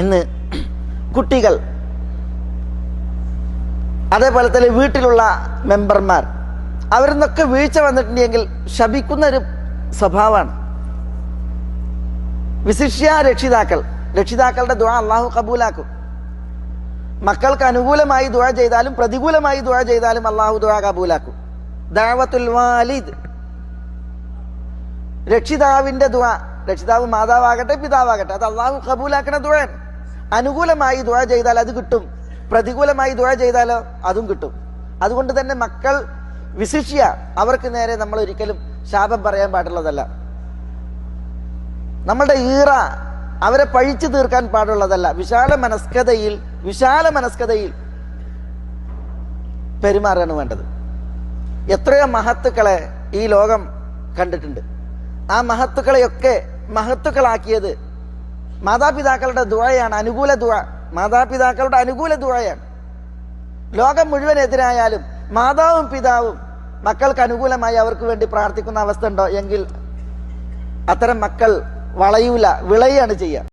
ഇന്ന് കുട്ടികൾ, അതേപോലെ തന്നെ വീട്ടിലുള്ള മെമ്പർമാർ, അവരിൽ നിന്നൊക്കെ വീഴ്ച വന്നിട്ടുണ്ടെങ്കിൽ ശപിക്കുന്ന ഒരു സ്വഭാവമാണ്. വിശിഷ്യ രക്ഷിതാക്കളുടെ ദുആ അള്ളാഹു കബൂലാക്കും. മക്കൾക്ക് അനുകൂലമായി ദുആ ചെയ്താലും പ്രതികൂലമായി ദുആ ചെയ്താലും അള്ളാഹു ദുആ കബൂലാക്കും. ദഅവത്തുൽ വാലിദ്, രക്ഷിതാവിന്റെ ദുആ, രക്ഷിതാവ് മാതാവാകട്ടെ പിതാവാകട്ടെ, അത് അള്ളാഹു കബൂലാക്കണ ദുആണ്. അനുകൂലമായി ദുആ ചെയ്താൽ അത് കിട്ടും, പ്രതികൂലമായി ദുആ ചെയ്താലോ അതും കിട്ടും. അതുകൊണ്ട് തന്നെ മക്കൾ വിശിഷ്യ അവർക്ക് നേരെ നമ്മൾ ഒരിക്കലും ശാപം പറയാൻ പാടുള്ളതല്ല. നമ്മളുടെ ഈറ അവരെ പഴിച്ചു തീർക്കാൻ പാടുള്ളതല്ല. വിശാല മനസ്കതയിൽ പെരുമാറാണ് വേണ്ടത്. എത്രയോ മഹത്തുക്കളെ ഈ ലോകം കണ്ടിട്ടുണ്ട്. ആ മഹത്തുക്കളെയൊക്കെ മഹത്തുക്കളാക്കിയത് മാതാപിതാക്കളുടെ ദുആയാണ്, അനുകൂല ദുആ, മാതാപിതാക്കളുടെ അനുകൂല ദുആയാണ്. ലോകം മുഴുവൻ എതിരായാലും മാതാവും പിതാവും മക്കൾക്ക് അനുകൂലമായി അവർക്ക് വേണ്ടി പ്രാർത്ഥിക്കുന്ന അവസ്ഥ ഉണ്ടോ എങ്കിൽ അത്തരം മക്കൾ വിളയാണ് ചെയ്യുക.